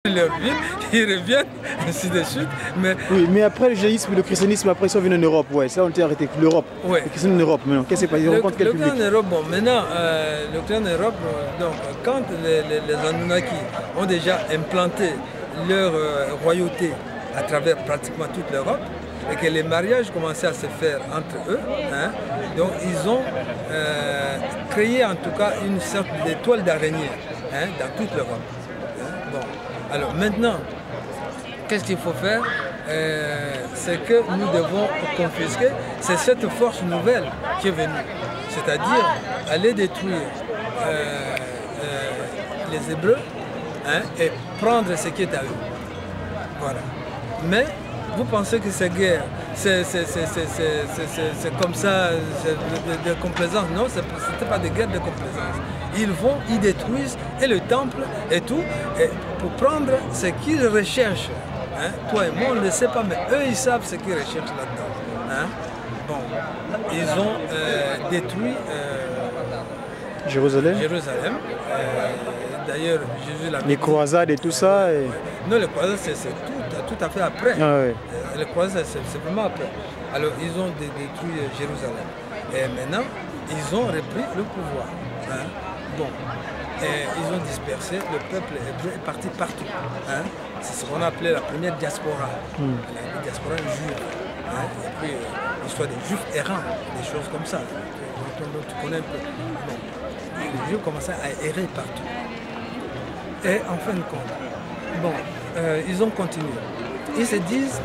leur ville, ils reviennent, ainsi de suite. Mais... Oui, mais après le judaïsme et le christianisme, après ils sont venus en Europe, ouais, ça on t'a arrêté. L'Europe, ouais. Le christianisme en Europe, maintenant, qu'est-ce qui s'est passé? Ils rencontrent quel public? En Europe, bon, maintenant, en Europe, donc, quand les Anunnaki ont déjà implanté leur royauté à travers pratiquement toute l'Europe, et que les mariages commençaient à se faire entre eux, hein, donc ils ont créé en tout cas une sorte d'étoile d'araignée hein, dans toute l'Europe. Hein. Bon. Alors maintenant, qu'est-ce qu'il faut faire? C'est que nous devons confisquer, c'est cette force nouvelle qui est venue, c'est-à-dire aller détruire les Hébreux hein, et prendre ce qui est à eux. Voilà. Mais vous pensez que ces guerres, c'est comme ça, de complaisance? Non, ce n'était pas des guerres de complaisance. Ils vont, ils détruisent et le temple et tout, et pour prendre ce qu'ils recherchent. Hein? Toi et moi, on ne le sait pas, mais eux, ils savent ce qu'ils recherchent là-dedans. Hein? Bon, ils ont détruit Jérusalem. D'ailleurs, Jésus l'a les croisades et tout ça. Et... Non, les croisades, c'est tout à fait après. Ah, ouais. Les croisades, c'est vraiment après. Alors, ils ont détruit Jérusalem. Et maintenant, ils ont repris le pouvoir. Hein? Bon. Et ils ont dispersé, le peuple hébreu est parti partout. Hein? C'est ce qu'on appelait la première diaspora, la diaspora juive. Hein? Et puis, l'histoire des juifs errants, des choses comme ça. Donc, tu connais un peu. Bon. Les juifs commençaient à errer partout. Et en fin de compte, bon, ils ont continué. Ils se disent,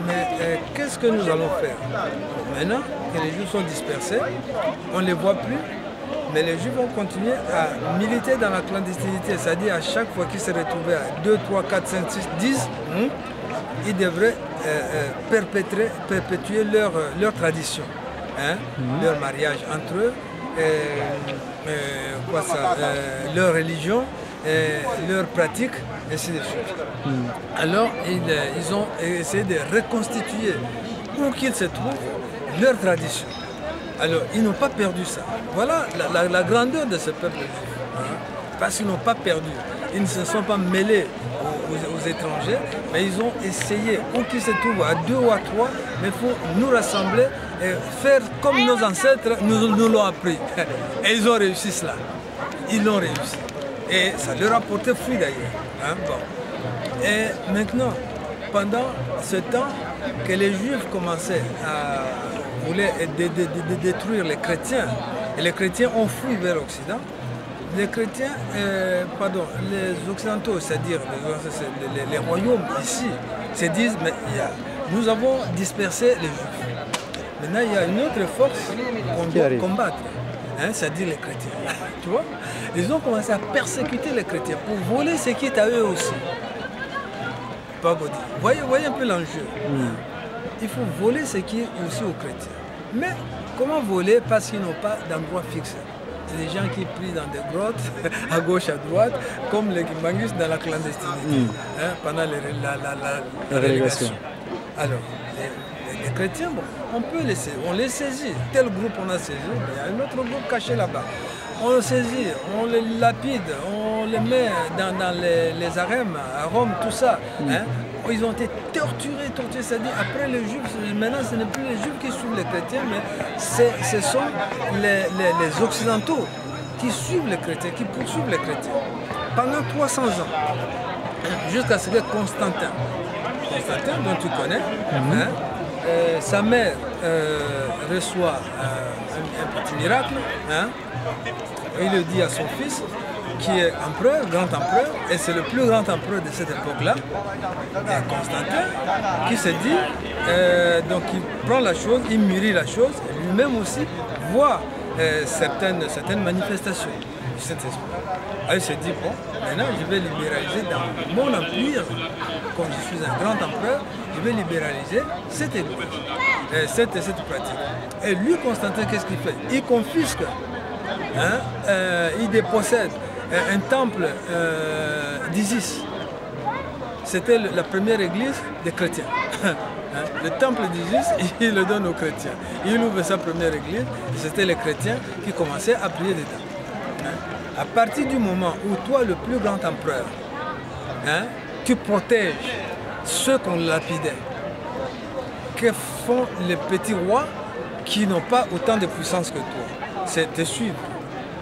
mais qu'est-ce que nous allons faire? Maintenant que les juifs sont dispersés, on ne les voit plus. Mais les Juifs vont continuer à militer dans la clandestinité, c'est-à-dire à chaque fois qu'ils se retrouvaient à 2, 3, 4, 5, 6, 10, ils devraient perpétuer leur tradition, hein, leur mariage entre eux, leur religion, leur pratique, et ainsi de suite. Alors, ils ont essayé de reconstituer, où qu'ils se trouvent, leur tradition. Alors, ils n'ont pas perdu ça. Voilà la grandeur de ce peuple juif. Hein, parce qu'ils n'ont pas perdu. Ils ne se sont pas mêlés aux étrangers, mais ils ont essayé, où qu'ils se trouvent, à 2 ou à 3, mais il faut nous rassembler et faire comme nos ancêtres nous l'ont appris. Et ils ont réussi cela. Ils l'ont réussi. Et ça leur a porté fruit d'ailleurs. Hein, bon. Et maintenant, pendant ce temps que les Juifs commençaient à voulaient détruire les chrétiens, et les chrétiens ont fui vers l'Occident. Les chrétiens, les occidentaux, c'est-à-dire les royaumes ici, se disent, mais nous avons dispersé les Juifs. Maintenant, il y a une autre force qu'on doit combattre, hein, c'est-à-dire les chrétiens. Tu vois? Ils ont commencé à persécuter les chrétiens pour voler ce qui est à eux aussi. Voyez un peu l'enjeu. Il faut voler ce qui est aussi aux chrétiens. Mais comment voler? Parce qu'ils n'ont pas d'endroit fixe. C'est des gens qui prient dans des grottes, à gauche, à droite, comme les Kimbangus dans la clandestinité, hein, pendant la relégation. Alors, les chrétiens, bon, on les saisit. Tel groupe on a saisi, mais il y a un autre groupe caché là-bas. On le saisit, on les lapide, on les met dans les harèmes, à Rome, tout ça. Hein. Ils ont été torturés, c'est-à-dire après les Juifs, maintenant ce n'est plus les Juifs qui suivent les chrétiens, mais ce sont les Occidentaux qui suivent les chrétiens, qui poursuivent les chrétiens. Pendant 300 ans, jusqu'à ce que Constantin, dont tu connais, hein, sa mère reçoit un petit miracle, hein, il le dit à son fils, qui est empereur, grand empereur, et c'est le plus grand empereur de cette époque-là, Constantin, qui se dit, donc il prend la chose, il mûrit la chose, et lui-même aussi voit certaines manifestations du Saint-Esprit. Alors il se dit, bon, maintenant je vais libéraliser dans mon empire, comme je suis un grand empereur, je vais libéraliser cette église, cette pratique. Et lui, Constantin, qu'est-ce qu'il fait? Il confisque, hein, il dépossède un temple d'Isis. C'était la première église des chrétiens. Le temple d'Isis, il le donne aux chrétiens. Il ouvre sa première église, et c'était les chrétiens qui commençaient à prier dedans. À partir du moment où toi, le plus grand empereur, hein, tu protèges ceux qu'on lapidait. Que font les petits rois qui n'ont pas autant de puissance que toi? C'est te suivre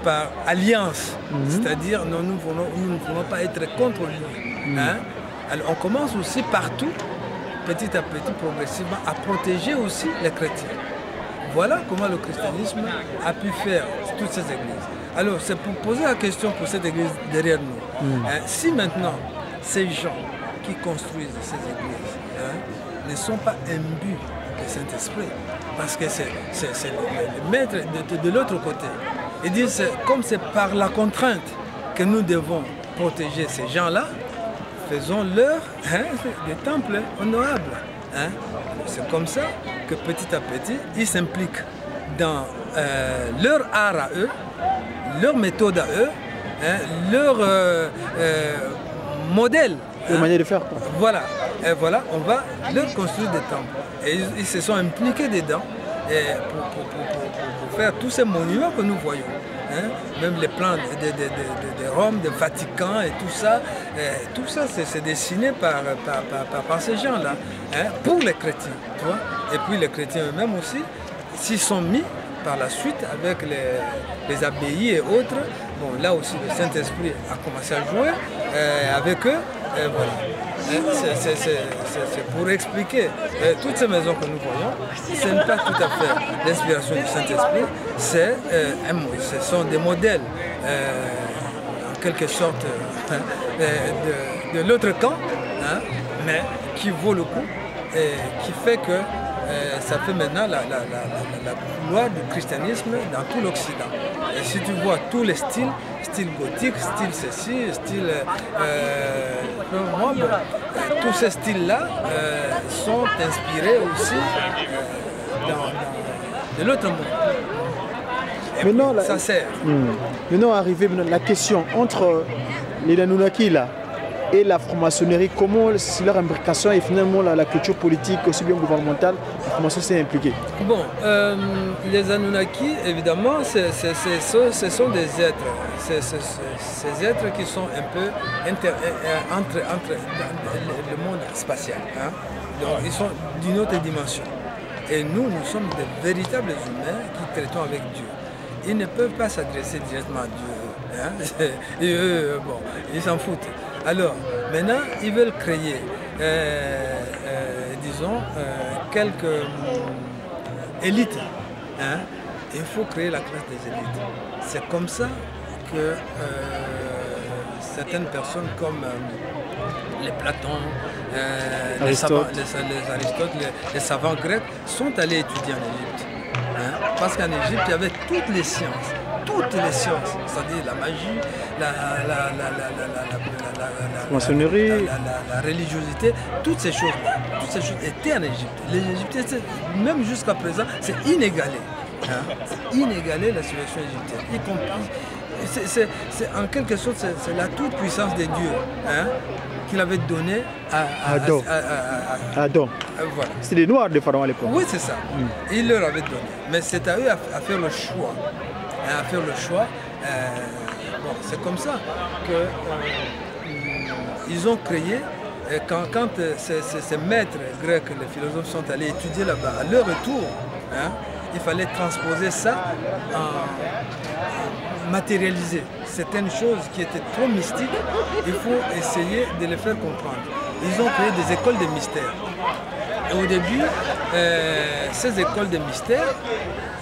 par alliance, c'est-à-dire nous ne voulons pas être contre lui. Hein? Alors on commence aussi partout, petit à petit, progressivement, à protéger aussi les chrétiens. Voilà comment le christianisme a pu faire toutes ces églises. Alors c'est pour poser la question pour cette église derrière nous. Hein? Si maintenant ces gens qui construisent ces églises ne sont pas imbus du Saint-Esprit, parce que c'est le maître de l'autre côté. Ils disent comme c'est par la contrainte que nous devons protéger ces gens-là, faisons-leur des temples honorables. Hein? C'est comme ça que petit à petit, ils s'impliquent dans leur art à eux, leur méthode à eux, leur modèle. Une manière de faire. Voilà. Et voilà, on va leur construire des temples. Et ils se sont impliqués dedans pour faire tous ces monuments que nous voyons. Hein? Même les plans de Rome, de Vatican et tout ça c'est dessiné par ces gens-là, hein? Pour les chrétiens. Tu vois? Et puis les chrétiens eux-mêmes aussi s'y sont mis par la suite avec les abbayes et autres. Bon, là aussi le Saint-Esprit a commencé à jouer avec eux. Voilà. C'est pour expliquer toutes ces maisons que nous voyons, ce n'est pas tout à fait l'inspiration du Saint-Esprit, ce sont des modèles en quelque sorte de l'autre camp, hein, mais qui vaut le coup et qui fait que ça fait maintenant la gloire du christianisme dans tout l'Occident. Et si tu vois tous les styles, style gothique, style ceci, style tous ces styles-là sont inspirés aussi de l'autre monde. Et maintenant, ça sert. Maintenant, arrivé la question entre les Anunnaki là et la franc-maçonnerie, comment leur imbrication et finalement la culture politique, aussi bien gouvernementale, la franc-maçonnerie s'est impliquée? Bon, les Anunnaki, évidemment, ce sont des êtres. Ces êtres qui sont un peu entre le monde spatial. Hein? Donc, ils sont d'une autre dimension. Et nous sommes des véritables humains qui traitons avec Dieu. Ils ne peuvent pas s'adresser directement à Dieu. Hein? Et eux, bon, ils s'en foutent. Alors, maintenant, ils veulent créer, disons, quelques élites. Hein? Il faut créer la classe des élites. C'est comme ça que certaines personnes comme les Platon, les Aristote, les savants grecs sont allés étudier en Égypte. Hein? Parce qu'en Égypte, il y avait toutes les sciences, c'est-à-dire la magie, la religiosité, toutes ces choses étaient en Égypte. Les Égyptiens, même jusqu'à présent, c'est inégalé. Hein? C'est inégalé la civilisation égyptienne, y compris. C'est en quelque sorte, c'est la toute puissance de Dieu, hein, qu'il avait donnée à Adam. Voilà. C'est les Noirs de Pharaon à l'époque. Oui, c'est ça. Il leur avait donné. Mais c'est à eux à faire le choix. À faire le choix. Bon, c'est comme ça qu'ils ont créé. Quand ces maîtres grecs, les philosophes sont allés étudier là-bas, à leur retour, hein, il fallait transposer ça en matérialiser. Certaines choses qui étaient trop mystiques, il faut essayer de les faire comprendre. Ils ont créé des écoles de mystères. Et au début, ces écoles de mystères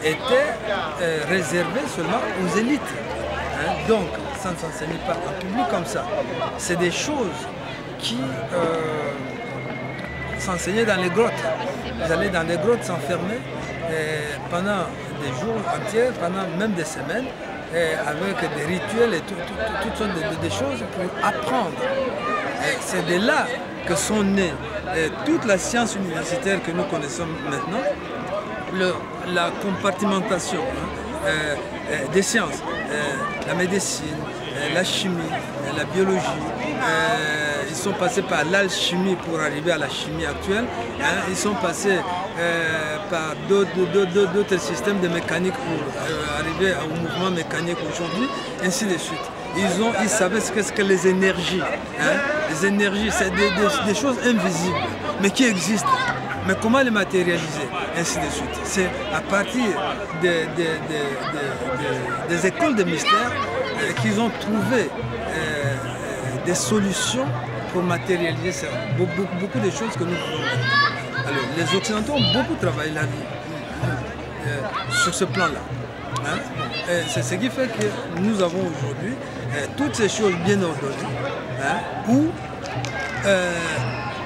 étaient réservées seulement aux élites. Hein. Donc, ça ne s'enseigne pas en public comme ça. C'est des choses qui s'enseignaient dans les grottes. Ils allaient dans les grottes s'enfermer pendant des jours entiers, pendant même des semaines, avec des rituels et toutes sortes de choses pour apprendre. C'est de là que sont nées toute la science universitaire que nous connaissons maintenant, la compartimentation des sciences, la médecine, la chimie, la biologie. Ils sont passés par l'alchimie pour arriver à la chimie actuelle. Hein. Ils sont passés par d'autres systèmes de mécanique pour arriver au mouvement mécanique aujourd'hui, ainsi de suite. ils savaient ce qu'est-ce que les énergies. Hein? Les énergies, c'est des choses invisibles, mais qui existent. Mais comment les matérialiser? Ainsi de suite. C'est à partir des écoles de mystère qu'ils ont trouvé des solutions pour matérialiser ça. Beaucoup de choses que nous pouvons faire. Alors, les Occidentaux ont beaucoup travaillé la vie sur ce plan-là. Hein? C'est ce qui fait que nous avons aujourd'hui toutes ces choses bien ordonnées, hein, où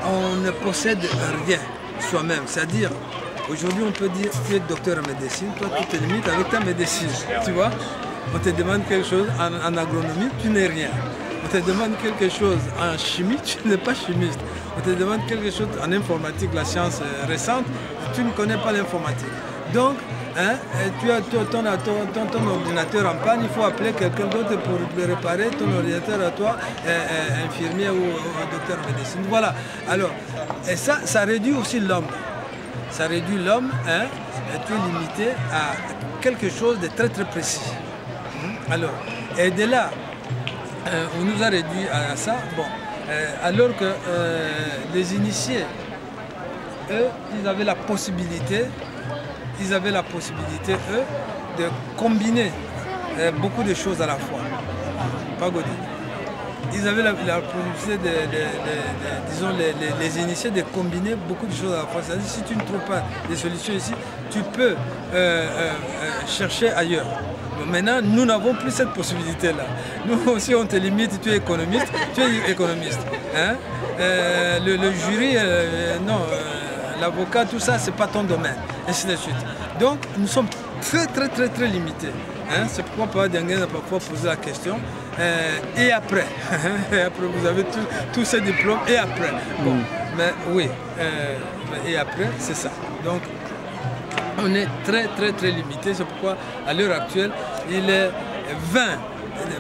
on ne possède rien soi-même. C'est-à-dire, aujourd'hui on peut dire tu es docteur en médecine, toi tu te limites avec ta médecine. Tu vois, on te demande quelque chose en agronomie, tu n'es rien. On te demande quelque chose en chimie, tu n'es pas chimiste. On te demande quelque chose en informatique, la science récente, tu ne connais pas l'informatique. Donc, hein, tu as ton ordinateur en panne, il faut appeler quelqu'un d'autre pour réparer ton ordinateur à toi, infirmier ou docteur en médecine. Voilà. Alors, et ça réduit aussi l'homme. Ça réduit l'homme, hein, tu es limité à quelque chose de très très précis. Alors, et de là, on nous a réduit à ça, bon, alors que les initiés, eux, ils avaient la possibilité, eux, de combiner beaucoup de choses à la fois. Pas Gaudi. Ils avaient la possibilité disons, les initiés de combiner beaucoup de choses à la fois. C'est-à-dire si tu ne trouves pas des solutions ici, tu peux chercher ailleurs. Maintenant, nous n'avons plus cette possibilité-là. Nous aussi, on te limite, tu es économiste, Hein? Le jury, non, l'avocat, tout ça, c'est pas ton domaine, ainsi de suite. Donc, nous sommes très limités. Hein? C'est pourquoi Papa Dianguène a parfois posé la question. Et après et après, vous avez tous ces diplômes, et après. Bon, mais oui, et après, c'est ça. Donc, on est très limité. C'est pourquoi, à l'heure actuelle, il est vain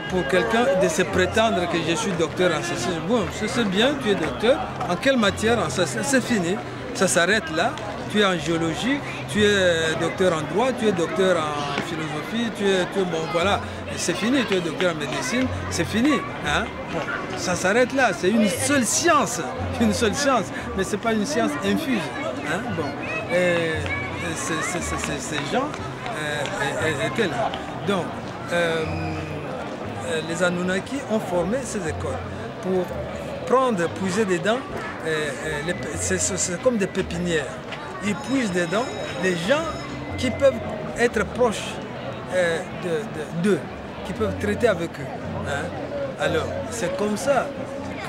pour quelqu'un de se prétendre que je suis docteur en ceci. Bon, c'est bien, tu es docteur. En quelle matière? C'est fini. Ça s'arrête là. Tu es en géologie, tu es docteur en droit, tu es docteur en philosophie, tu es bon, voilà. C'est fini, tu es docteur en médecine, c'est fini. Hein? Bon, ça s'arrête là. C'est une seule science, mais ce n'est pas une science infuse. Hein? Bon. Ces gens étaient là. Donc, les Anunnaki ont formé ces écoles pour puiser dedans, c'est comme des pépinières. Ils puisent dedans les gens qui peuvent être proches d'eux, qui peuvent traiter avec eux. Hein? Alors, c'est comme ça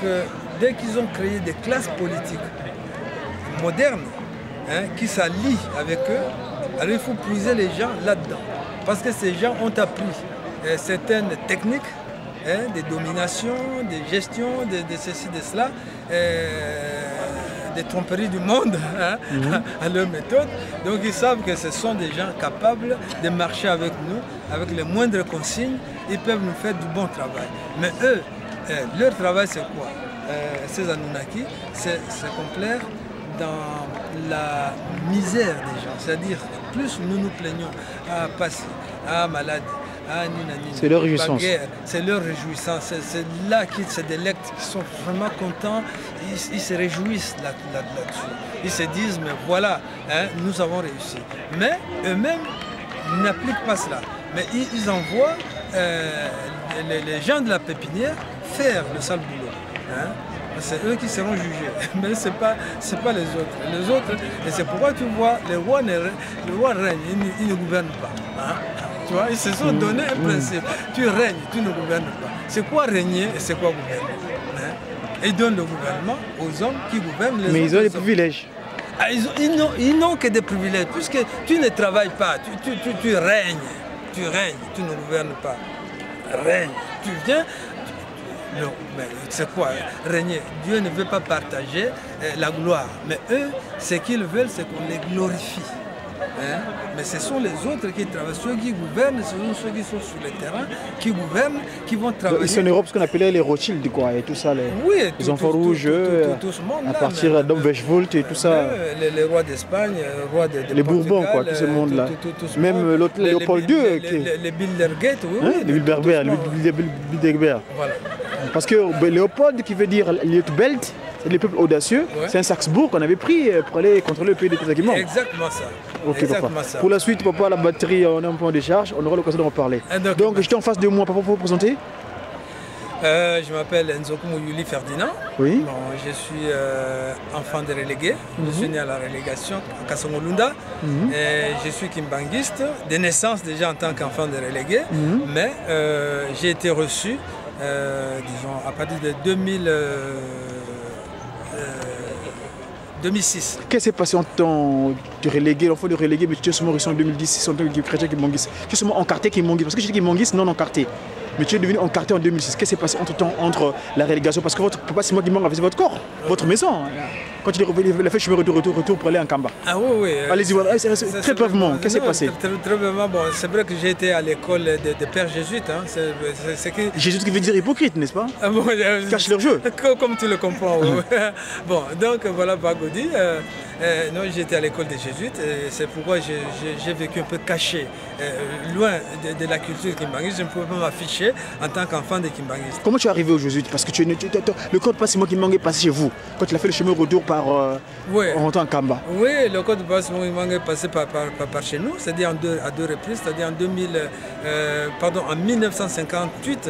que dès qu'ils ont créé des classes politiques modernes, hein, qui s'allient avec eux, alors il faut puiser les gens là-dedans. Parce que ces gens ont appris certaines techniques, hein, de domination, de gestion, de ceci, de cela, des tromperies du monde, hein, à leur méthode. Donc ils savent que ce sont des gens capables de marcher avec nous, avec les moindres consignes, ils peuvent nous faire du bon travail. Mais eux, leur travail c'est quoi? Ces Anunnaki, c'est complaire dans la misère des gens. C'est-à-dire, plus nous nous plaignons à passer, à maladie, à ninani, c'est leur réjouissance. C'est leur réjouissance. C'est là qu'ils se délectent, qu'ils sont vraiment contents, ils se réjouissent là-dessus. Ils se disent, mais voilà, hein, nous avons réussi. Mais eux-mêmes n'appliquent pas cela. Mais ils envoient les gens de la pépinière faire le sale boulot. Hein. C'est eux qui seront jugés, mais ce n'est pas les autres. Les autres, et c'est pourquoi tu vois, le roi règne, il ne gouverne pas. Hein? Tu vois, ils se sont donné un principe. Tu règnes, tu ne gouvernes pas. C'est quoi régner et c'est quoi gouverner? Hein? Et ils donnent le gouvernement aux hommes qui gouvernent les autres. Mais ils ont des privilèges. Ah, ils n'ont que des privilèges, puisque tu ne travailles pas, tu règnes, tu ne gouvernes pas. Règne, tu viens. Non, mais c'est quoi régner? Dieu ne veut pas partager la gloire. Mais eux, ce qu'ils veulent, c'est qu'on les glorifie. Hein. Mais ce sont les autres qui travaillent, ceux qui gouvernent, ce sont ceux qui sont sur le terrain, qui gouvernent, qui vont travailler. Ici en Europe, ce qu'on appelait les Rothschild, quoi, et tout ça, les enfants rouges, tout ce monde à partir d'Obweschwult et tout ça. Les rois d'Espagne, les rois de les Bourbons, quoi, tout ce monde-là. Même l'autre Léopold II. Les Bilderberg, oui. Les Bilderberg. Voilà. Parce que Léopold, qui veut dire Lietbelt, c'est le peuple audacieux, c'est un Saxbourg qu'on avait pris pour aller contrôler le pays des Tézakimans. Exactement ça. Ok, Exactement papa. ça. Pour la suite, papa, la batterie, on a un point de charge, on aura l'occasion d'en reparler. Donc, j'étais en face de moi, papa, pour vous présenter. Je m'appelle Nzokumu Yuli Ferdinand. Oui. Bon, je suis enfant de relégué. Je suis né à la relégation à Kasongolunda. Je suis kimbanguiste, de naissance déjà en tant qu'enfant de relégué. Mais j'ai été reçu, disons, à partir de 2006. Qu'est-ce qui s'est passé en temps de relégué, l'enfant de relégué, mais tu es seulement reçu en 2010, en tant que chrétien kimbanguiste. Tu es seulement encarté kimbanguiste, parce que je dis kimbanguiste, non encarté. Mais tu es devenu encarté en 2006. Qu'est-ce qui s'est passé entre la relégation? Parce que votre papa, c'est moi qui manque, votre corps, votre maison. Quand il est revenu, il a fait chemin retour pour aller en Kamba. Ah oui. Allez-y, très brièvement, qu'est-ce qui s'est passé? Très brièvement, bon, c'est vrai que j'ai été à l'école de pères jésuites. Hein. Jésuite qui veut dire hypocrite, n'est-ce pas? Ah bon, cache leur jeu. Comme tu le comprends. Bon, donc voilà Bagodi. Non, j'étais à l'école des jésuites. C'est pourquoi j'ai vécu un peu caché, loin de la culture kimbanguiste. Je ne pouvais pas m'afficher en tant qu'enfant de kimbanguiste. Comment tu es arrivé aux jésuites? Parce que le code passe moi qui manque est passé chez vous. Quand tu as fait le chemin retour par en rentrant en Kamba. Oui, le code passe moi qui manque est passé par chez nous, c'est-à-dire à deux reprises, c'est-à-dire en 1958.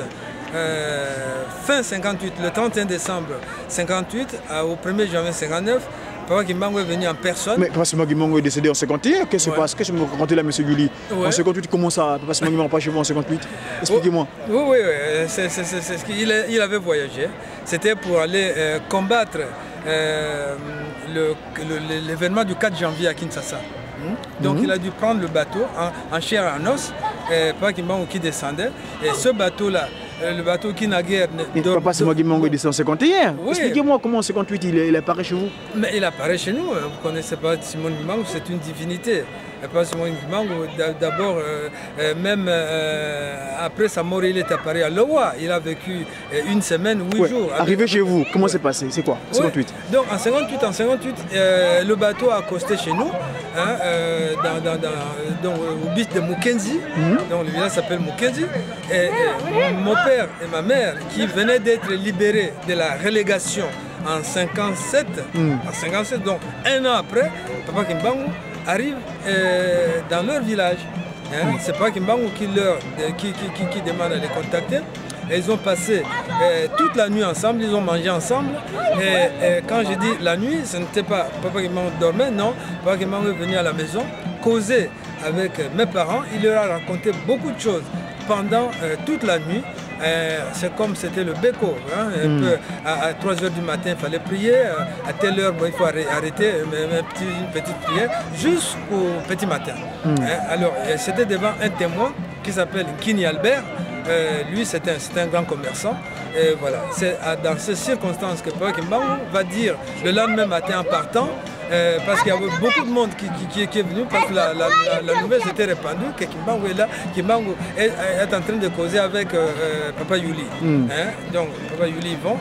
Fin 58, le 31 décembre 58 au 1er janvier 59, Papa Kimbangu est venu en personne. Mais Papa Kimbangu est décédé en 51. Qu'est-ce qui se passe? Qu'est-ce que vous racontez là, M. Yuli? En 58, comment ça? Papa Kimbangu n'est pas chez vous en 58? Expliquez-moi. Oui, c'est ce qu'il avait voyagé. C'était pour aller combattre l'événement du 4 janvier à Kinshasa. Donc il a dû prendre le bateau en chair et en os, Papa Kimbangu qui descendait. Et ce bateau-là, le bateau qui n'a guère... Papa Kimbangu est descendu en 51. Oui. Expliquez-moi comment en 58 il apparaît chez vous. Mais il apparaît chez nous. Vous ne connaissez pas Simon Kimbangu, c'est une divinité. Pas Simon Kimbangu, d'abord, même après sa mort, il est apparu à Lowa. Il a vécu une semaine, 8 jours. Arrivé chez vous, comment c'est passé? C'est quoi? 58. Donc en 58, le bateau a accosté chez nous, hein, au beach de Mukenzi. Donc le village s'appelle Mukenzi. Et mon père et ma mère, qui venaient d'être libérés de la relégation en 57, donc un an après, Papa Kimbangu arrive dans leur village. Hein. C'est pas Kimbangu qui demande à les contacter. Et ils ont passé toute la nuit ensemble, ils ont mangé ensemble. Et quand je dis la nuit, ce n'était pas Papa Kimbangu dormait, non. Papa Kimbangu est venu à la maison, causer avec mes parents. Il leur a raconté beaucoup de choses pendant toute la nuit. C'est comme c'était le Beko. Hein, à 3 h du matin, il fallait prier. À telle heure, il faut arrêter une petite prière jusqu'au petit matin. Alors, c'était devant un témoin qui s'appelle Kini Albert. Lui, c'est un grand commerçant. Et voilà, c'est dans ces circonstances que Papa Kimbangu va dire le lendemain matin en partant, parce qu'il y avait beaucoup de monde qui est venu, parce que la nouvelle s'était répandue, que Kimbangu est là, Kimbangu est en train de causer avec Papa Yuli. Donc, Papa Yuli, ils vont,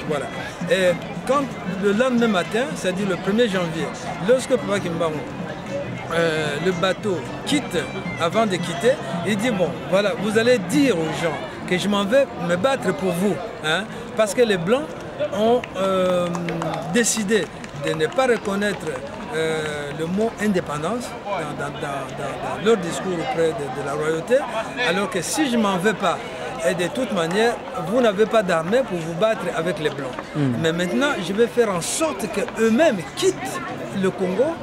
voilà. Et quand le lendemain matin, c'est-à-dire le 1er janvier, lorsque Papa Kimbangu, le bateau quitte, avant de quitter, il dit, bon, voilà, vous allez dire aux gens que je m'en vais me battre pour vous, hein, parce que les Blancs ont décidé de ne pas reconnaître le mot indépendance dans leur discours auprès de la royauté, alors que si je ne m'en vais pas, et de toute manière, vous n'avez pas d'armée pour vous battre avec les Blancs. Mais maintenant, je vais faire en sorte qu'eux-mêmes quittent le Congo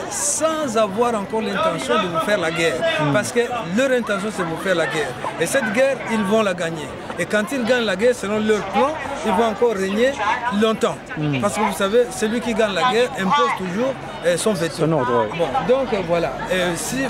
sans avoir encore l'intention de vous faire la guerre. Parce que leur intention, c'est de vous faire la guerre. Et cette guerre, ils vont la gagner. Et quand ils gagnent la guerre, selon leur plan, ils vont encore régner longtemps. Parce que vous savez, celui qui gagne la guerre impose toujours son veto. Son ordre, ouais. Bon, donc voilà. Si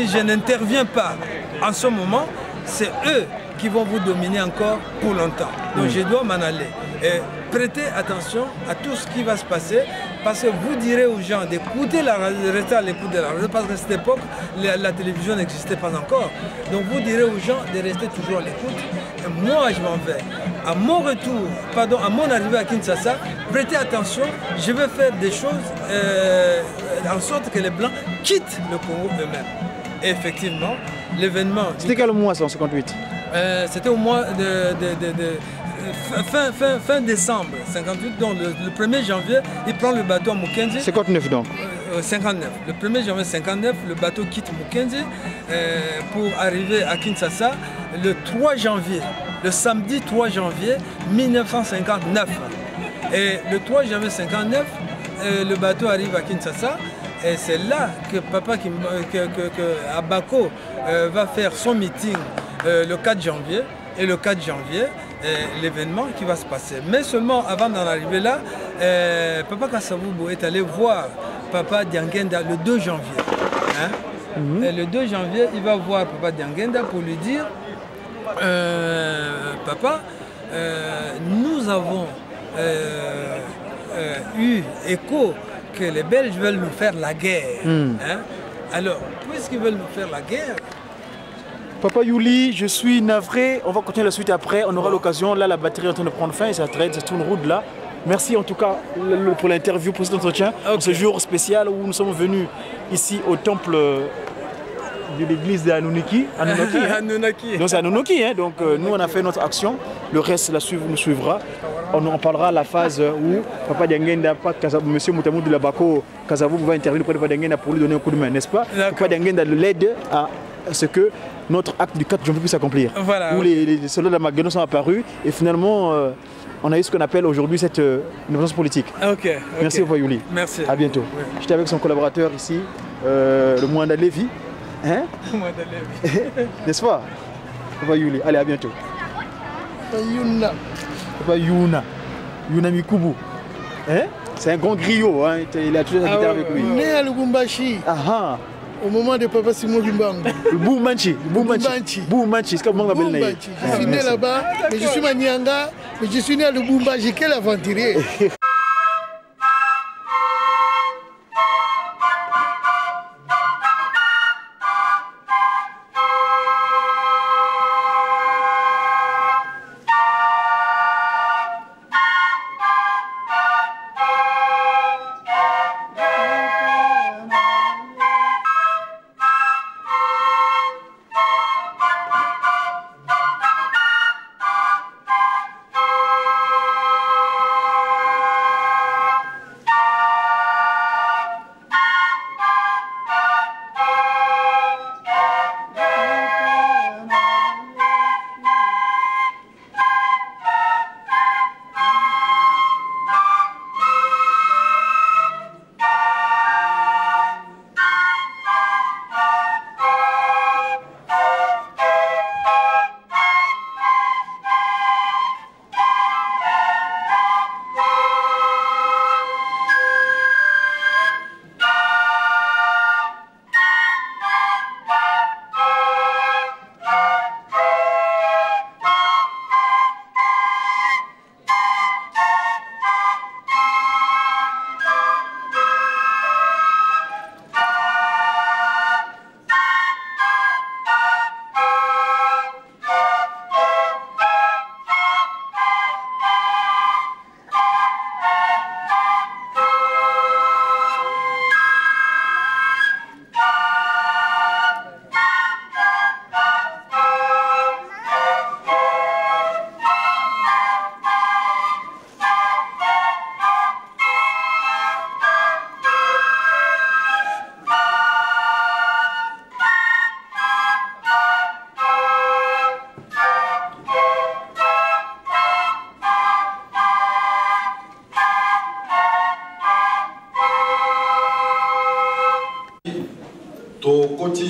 je n'interviens pas en ce moment, c'est eux qui vont vous dominer encore pour longtemps. Donc je dois m'en aller. Et prêtez attention à tout ce qui va se passer Parce que vous direz aux gens d'écouter la radio, de rester à l'écoute de la radio, parce qu'à cette époque, la télévision n'existait pas encore. Donc vous direz aux gens de rester toujours à l'écoute. Et moi, je m'en vais. À mon retour, pardon, à mon arrivée à Kinshasa, prêtez attention, je vais faire des choses en sorte que les Blancs quittent le Congo eux-mêmes. Et effectivement, l'événement... C'était quel mois ça en 58? C'était au mois fin décembre 58, donc le 1er janvier, il prend le bateau à Mukenzi. 59 donc 59. Le 1er janvier 59, le bateau quitte Mukenzi pour arriver à Kinshasa le 3 janvier, le samedi 3 janvier 1959. Et le 3 janvier 59, le bateau arrive à Kinshasa. Et c'est là que papa à Bako va faire son meeting le 4 janvier. Et le 4 janvier, l'événement qui va se passer. Mais seulement avant d'en arriver là, papa Kasavubu est allé voir papa Diangenda le 2 janvier. Hein? Et le 2 janvier, il va voir papa Diangenda pour lui dire papa, nous avons eu écho que les Belges veulent nous faire la guerre. Hein? Alors, puisqu'ils veulent nous faire la guerre, Papa Yuli, je suis navré. On va continuer la suite après. On aura l'occasion. Là, la batterie est en train de prendre fin et ça traite, c'est une route là. Merci en tout cas pour l'interview, pour cet entretien. Okay. Ce jour spécial où nous sommes venus ici au temple de l'église d'Anunnaki. Anunnaki, hein? Anunnaki. Donc c'est Anunnaki. Hein? Donc nous, on a fait notre action. Le reste nous suivra. On en parlera à la phase où Papa Diangenda, M. Moutamou de la Bako, Kazavou va intervenir auprès de Papa Diangenda pour lui donner un coup de main, n'est-ce pas? Papa Diangenda l'aide à ce que notre acte du 4 janvier puisse s'accomplir. Voilà, où les soldats de la Magdeno sont apparus et finalement on a eu ce qu'on appelle aujourd'hui cette innovation politique. Merci Papa Yuli. Merci. À bientôt. Oui. J'étais avec son collaborateur ici, le Mwanda Lévi. Hein? Mwanda Lévi. N'est-ce pas Papa Yuli. Allez, à bientôt. Papa Yuna. Yuna Mikubu. Hein? C'est un grand griot, hein? Il a toujours la guitare avec lui. Né à Lubumbashi. Au moment de Papa Simon Lumbango. Le Boumanchi. Boumanchi, c'est comme on l'appelle. Je suis né là-bas, mais je suis Manianga, mais je suis né à Lubumbashi. Quel aventurier!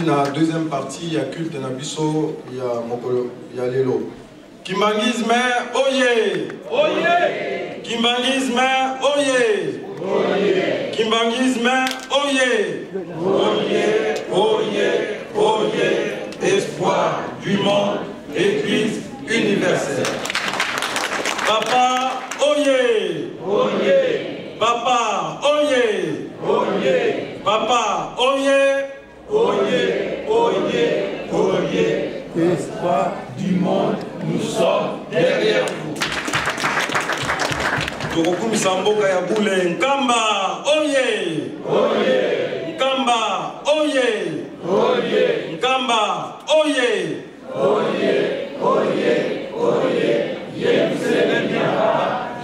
La deuxième partie, il y a culte Nabiso, il y a Mokolo, il y a Lelo. Kimbangisme, oye! Oye! Kimbangisme, oye! Oye! Kimbangisme, oye! Oye! Oye! Oye! Espoir du monde, Église universelle. Papa, oye! Oye! Papa, oye! Papa, oye. Oyez, oyez, oyez, espoir du monde, nous sommes derrière vous. Tokokumisa mboka ya bule Nkamba, oye. Oyez, Nkamba, oye. oyez, Nkamba, oye. oyez, oyez, oyez, Yerusalemiaka,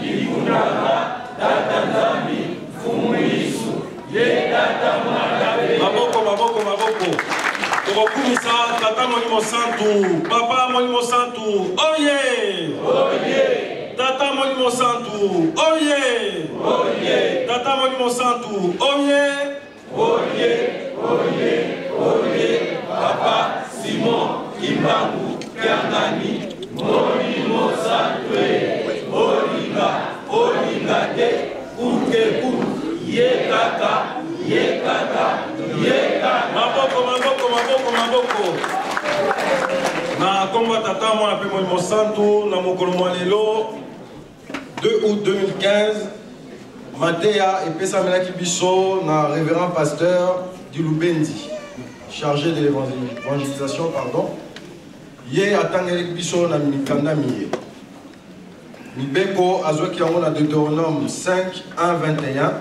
Yikunaka, Tata Nzambi, Fumu Yesu, Ye Tata Mwagabe. Maboko, maboko, maboko. Tokokumisa Tata Molimo Santu, Papa Molimo Santu, oye. Oyez, Tata Molimo Santu, oye. oyez, Tata Molimo Santu, oye. oyez, oyez, oyez, Papa Simon Kimbangu, Kiangani, Molimo Santwe, Olinga, Olinga te, Kuke Kuke, Yekaka, Yekaka, Yekaka. Maboko, maboko, maboko, maboko. Na komba Tata Mwana pe Molimo Santu, na mokolo mwa lelo, 2 août 2015, Matéa et Pesamelaki Bisso, na révérend pasteur Dilubendi, chargé de l'évangélisation, pardon. Yé Atangelek Bisso na Mikanda Miye. Mibeko Azweki yango na Deutéronome 5, 1, 21.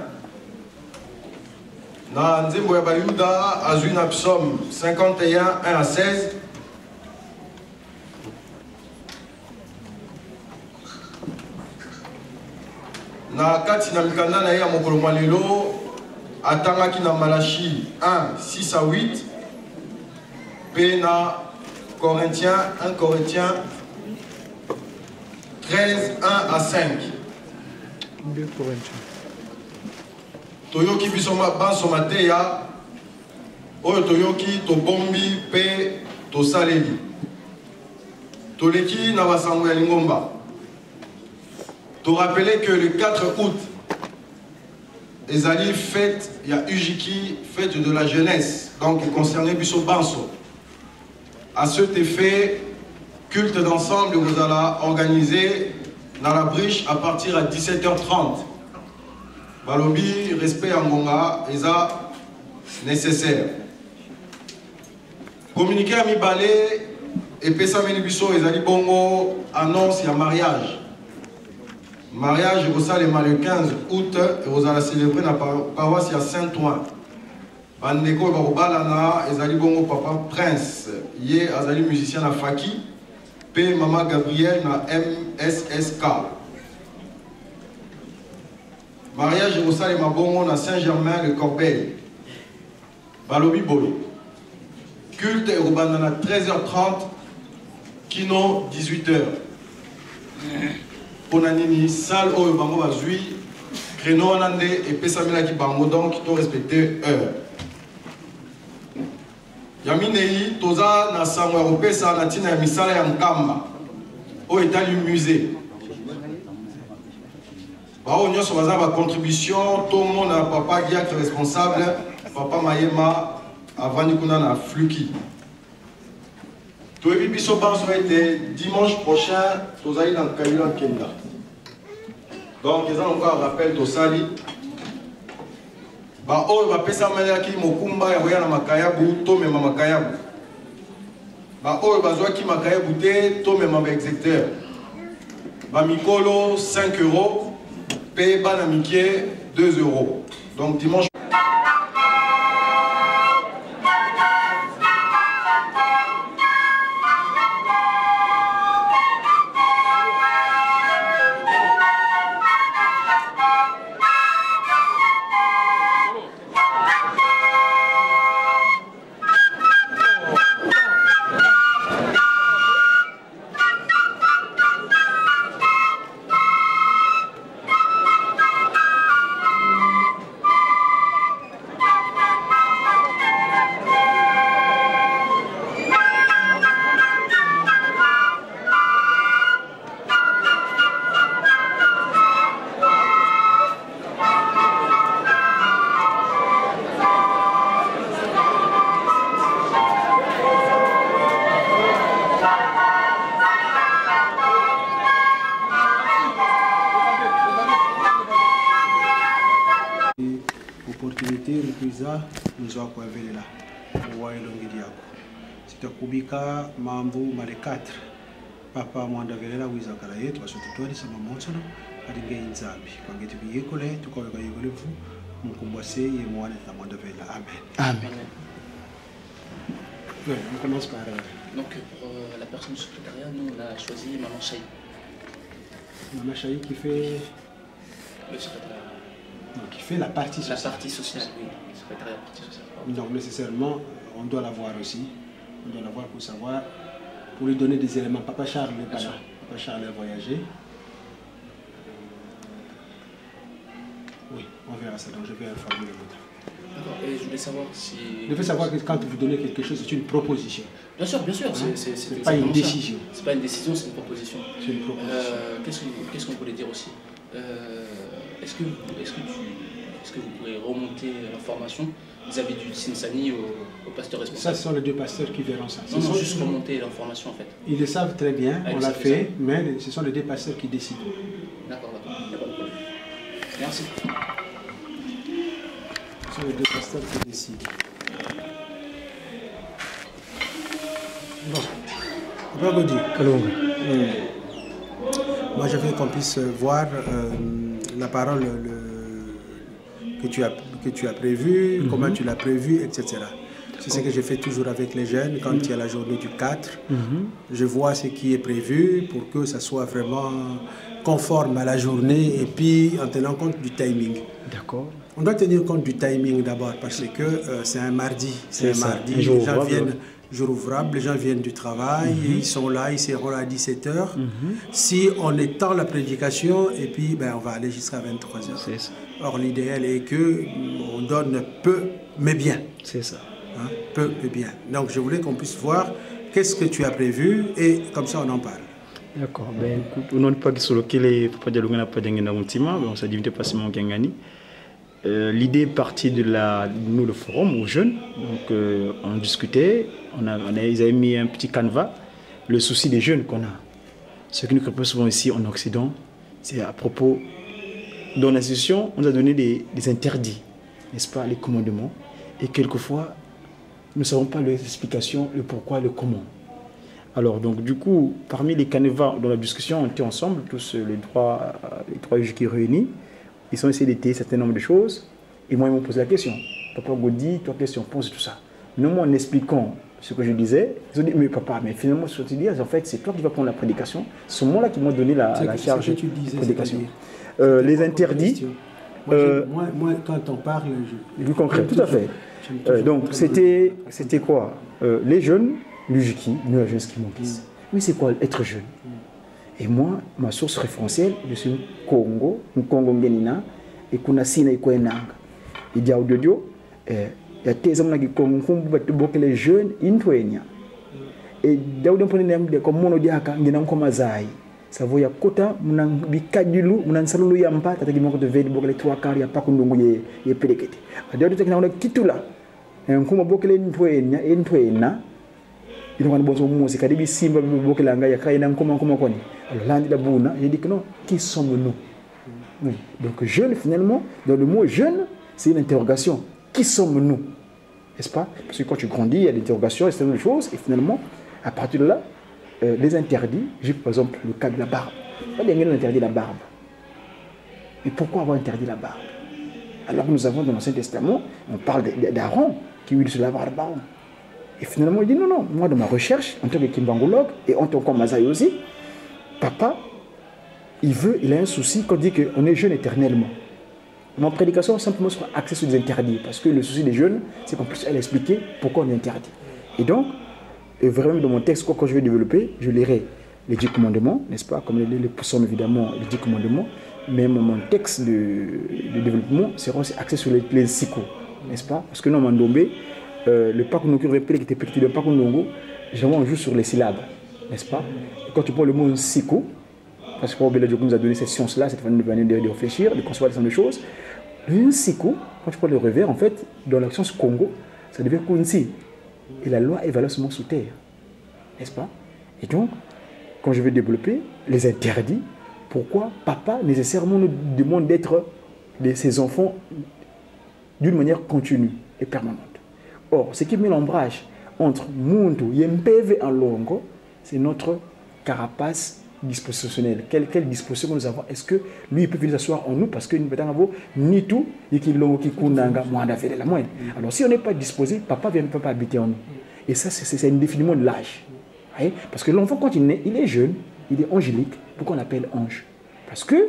Na Nzembo ya Bayuda azwi na Psaume 51, 1 à 16. Na kati na mikanda na ye ya mokolo mwa lelo atangaki na Malachi 1, 6 à 8. Pe na Corinthiens, 1 Corinthiens 13, 1 à 5. 2 Corinthiens. Toyoki biso banso mateya oyo toyoki tobombi pe tosaleli toleki na basango ya lingomba. To rappeler que le 4 août ezali fête ya Ujiki, fête de la jeunesse, donc concernait biso banso. À cet effet, culte d'ensemble vous allez organiser dans la briche à partir à 17h30. Balobi, respect à Ngonga, eza nécessaire. Communiquer à Mibale et Pesa Menibiso, ezali bongo annonce ya mariage. Mariage, vous allez le 15 août et vous allez célébrer dans la paroisse à Saint-Ouen. Bandeko Barobalana, ezali bongo papa Prince, yé azali musicien à Faki, P maman Gabriel na MSSK. Mariage Jérusalem à Bongo na Saint-Germain de Corbeil. Balobi Boy. Culte urbain à 13h30, Kino 18h. Ponanini, salle au Bango Bazui, créneau Anande et Pesamila qui Bango, donc il faut respecter heure. Yaminei, Toza na Sangwa Opesa na Tina Misala Yankamba, au état du musée. Nous avons une contribution, tout le monde a papa qui est responsable, papa Mayema, avant de nous avons Fluki. Tout le monde a été dimanche prochain, nous allons dans Kaila Kenda. Donc, ils ont encore un rappel de Sali. Oh, il va passer à Malaki, Mokumba, il va Makayabu, Tome Makayabu. Oh, il va jouer qui Makayabu, Tome Makayabu. Mikolo, 5 €. Paye Banamikié 2 €. Donc dimanche. opportunité rukuiza nzo akuavelela owaelongeli yako sitakubika mambo mare 4 papa mwandavelela wizakala yetu asotutwali sama monsono alinge inzambi kwangeti biyekole tukaweka yekolevu mkumbwase ye mwana na mwandavela amen. Amen. Ouais, on commence par donc pour la personne du secrétariat, nous on a choisi Maman Chahi. Maman Chahi qui fait le secrétariat. Donc, qui fait la partie sociale. La partie sociale, oui. Le secrétariat de la partie sociale. Donc nécessairement, on doit l'avoir aussi. On doit l'avoir pour savoir, pour lui donner des éléments. Papa Charles n'est pas là. Papa Charles a voyagé. Oui, on verra ça. Donc je vais informer le vôtre. D'accord. Et je voulais savoir si... Il faut savoir que quand vous donnez quelque chose, c'est une proposition. Bien sûr, bien sûr. Hein? C'est pas une décision. C'est pas une décision, c'est une proposition. C'est une proposition. Qu'est-ce qu'on voulait dire aussi est-ce que vous pourrez remonter l'information vis-à-vis du Sinsani au pasteur responsable? Ça, ce sont les deux pasteurs qui verront ça. Non, juste remonter l'information en fait. Ils le savent très bien, on l'a fait, mais ce sont les deux pasteurs qui décident. D'accord, d'accord. Il n'y a pas de problème. Merci. Ce sont les deux pasteurs qui décident. Bon. Papa Godi. Moi, je veux qu'on puisse voir la parole que tu as prévue, comment tu l'as prévue, etc. C'est ce que je fais toujours avec les jeunes quand il y a la journée du 4. Je vois ce qui est prévu pour que ça soit vraiment conforme à la journée et puis en tenant compte du timing. D'accord. On doit tenir compte du timing d'abord parce que c'est un mardi. C'est un mardi. Les gens viennent, jour ouvrable, les gens viennent du travail, ils sont là, ils seront là à 17h. Si on étend la prédication et puis on va aller jusqu'à 23h. Or l'idéal est qu'on donne peu mais bien. C'est ça. Hein, peu mais bien. Donc je voulais qu'on puisse voir qu'est-ce que tu as prévu et comme ça on en parle. D'accord. Ben écoute, on n'a pas sur lequel papa de l'ongana pas d'engagement ultimement, on s'est dit pas seulement Gangani. L'idée est partie de nous le forum aux jeunes. Donc on discutait, ils avaient mis un petit canevas, le souci des jeunes qu'on a. Ce qui nous préoccupe souvent ici en Occident, c'est à propos dans l'institution, on nous a donné des interdits, n'est-ce pas, les commandements, et quelquefois nous ne savons pas les explications, le pourquoi, le comment. Alors donc du coup, parmi les canevas dans la discussion, on était ensemble, tous les trois juges qui réunis. Ils ont essayé d'étayer un certain nombre de choses. Et moi, ils m'ont posé la question. Papa Godi, toi, question, pose tout ça. Nous, en expliquant ce que je disais, ils ont dit, mais papa, mais finalement, ce que tu dis, en fait, c'est toi qui vas prendre la prédication. C'est moi-là qui m'ont donné la charge de prédication. Les interdits. Moi, quand on parle, du concret, tout à fait. Donc, c'était quoi les jeunes, l'UJKI, nous, les jeunes qui m'ont dit. Mais c'est quoi être jeune? Et moi, ma source référentielle, je suis Congo, Ngenina, et kuna sina iko enanga. Il y a audio, il y a des hommes qui sont les jeunes, intouenya. Et d'ailleurs, on peut comme mon diaka, ngena comme zai. Ça veut dire kota, mon bikadilu, mon salulu yamba, t'as dit de veille, les 3 quarts, il y a pas qu'on y pelekete. D'ailleurs, tu as kitula, un kuma bokele intouenya, il y a des musique, il y a des simba, il y a des comment. Alors là, il dit que non, qui sommes-nous? Oui. Donc jeune, finalement, dans le mot jeune, c'est une interrogation. Qui sommes-nous? N'est-ce pas? Parce que quand tu grandis, il y a des interrogations, et certaines choses, et finalement, à partir de là, les interdits, j'ai par exemple le cas de la barbe. Il y a interdit la barbe. Mais pourquoi avoir interdit la barbe? Alors que nous avons dans l'Ancien Testament, on parle d'Aaron qui lui dit se laver la barbe. Et finalement, il dit non, moi dans ma recherche, en tant que kimbangologue, et en tant que Mazaï aussi, papa, il a un souci quand on dit qu'on est jeune éternellement. Mon prédication simplement sera axée sur les interdits, parce que le souci des jeunes, c'est qu'on puisse expliquer pourquoi on est interdit. Et donc, vraiment dans mon texte, quand je vais développer, je lirai les 10 commandements, n'est-ce pas, comme les psaumes évidemment, les 10 commandements, mais mon texte de développement sera aussi axé sur les psychos, n'est-ce pas, parce que non, Mandombe, le Paku Nokuru qui était petit, le Paku Nongo, jamais on joue sur les syllabes, n'est-ce pas? Et quand tu prends le mot psycho, parce que Robert Diokou nous a donné cette science-là, cette manière de réfléchir, de concevoir des choses, le psycho, quand tu prends le revers, en fait, dans l'action Congo, ça devient Kunsi. Et la loi est valable seulement sous terre, n'est-ce pas? Et donc, quand je vais développer les interdits, pourquoi papa nécessairement nous demande d'être ses enfants d'une manière continue et permanente. Or, ce qui met l'ombrage entre Muntu et MPV en longo, c'est notre carapace dispositionnelle. Quelle disposition nous avons? Est-ce que lui, il peut venir s'asseoir en nous parce que nous avons ni tout et qu'il kunanga la moelle. Alors, si on n'est pas disposé, papa ne peut pas habiter en nous. Et ça, c'est indéfiniment de l'âge. Parce que l'enfant, quand il naît, il est jeune, il est angélique. Pourquoi on l'appelle ange? Parce qu'il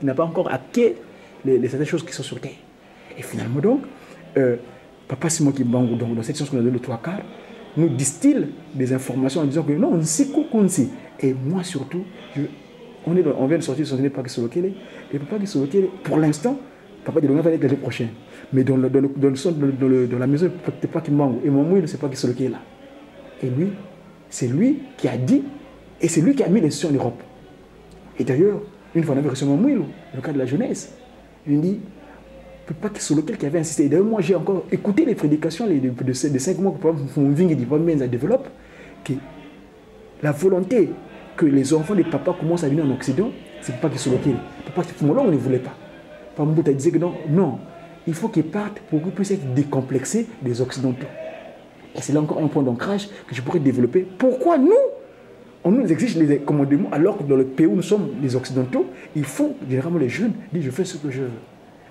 n'a pas encore acquis les certaines choses qui sont sur terre. Et finalement, donc, Papa Simon Kimbangu, dans cette science qu'on a donné le 3/4, nous distille des informations en disant que non, on sait qu'on sait. Et moi surtout, on vient de sortir de son année Papa Kisolokele. Et Papa Kisolokele, pour l'instant, Papa Dilonga va être l'année prochaine. Mais dans la maison de Papa Kimbangu, et moi, il ne sait pas Kisolokele là. Et lui, c'est lui qui a dit, et c'est lui qui a mis les institutions en Europe. Et d'ailleurs, une fois on avait reçu mon Mouilou, le cas de la jeunesse, il dit, Papa Kisolokele qui avait insisté. Et d'ailleurs, moi j'ai encore écouté les prédications de 5 mois que Papa Mving dit Papa développe, que la volonté que les enfants des papas commencent à venir en Occident, c'est Papa Kisolokele. Papa Kimolong ne voulait pas. Papa Mbouta disait que non, il faut qu'ils partent pour qu'ils puissent être décomplexés des Occidentaux. Et c'est là encore un point d'ancrage que je pourrais développer. Pourquoi nous, on nous exige les commandements alors que dans le pays où nous sommes, les Occidentaux, il faut, généralement les jeunes, disent je fais ce que je veux.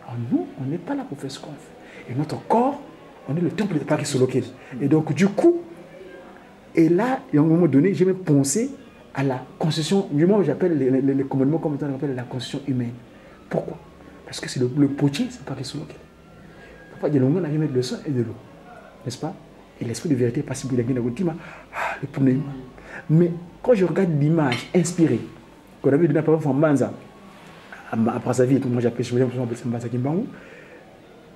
Alors nous, on n'est pas là pour faire ce qu'on fait. Et notre corps, on est le temple de Papa Kisolokele. Et donc du coup, et là, à un moment donné, j'ai même pensé à la constitution, du moins j'appelle les commandements comme on appelle la constitution humaine. Pourquoi? Parce que c'est le potier, c'est Papa Kisolokele. Papa Dilonga n'a jamais de le sang et de l'eau. N'est-ce pas? Et l'esprit de vérité passe pour la guine le premier. Mais quand je regarde l'image inspirée qu'on avait donnée à Papa Fambanza après sa vie, comme moi j'appelle Fambanza Kimbangu,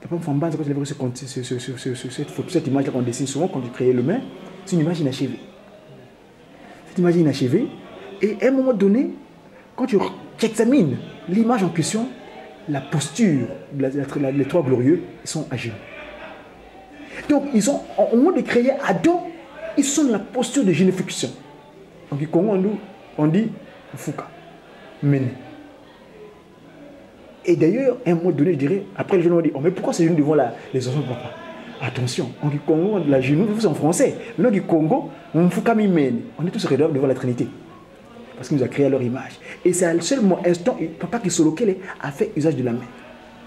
Papa Fambanza, quand il avait reçu cette image qu'on dessine souvent quand il créait le main, c'est une image inachevée. Cette image inachevée, et à un moment donné, quand tu examines l'image en question, la posture, les trois glorieux, ils sont à genoux. Donc, ils ont, au moment de créer Adam, ils sont dans la posture de génification. Donc, au Congo, on dit Fouka, Mene. Et d'ailleurs, à un moment donné, je dirais, après les gens ont dit, oh, mais pourquoi ces genoux devant les enfants de papa? Attention, en Congo, la genou, c'est en français. Mais dans Congo, on Fouka Mene. On est tous redevables devant la Trinité. Parce qu'il nous a créé à leur image. Et c'est à le seul instant, Papa Kisolokele a fait usage de la main.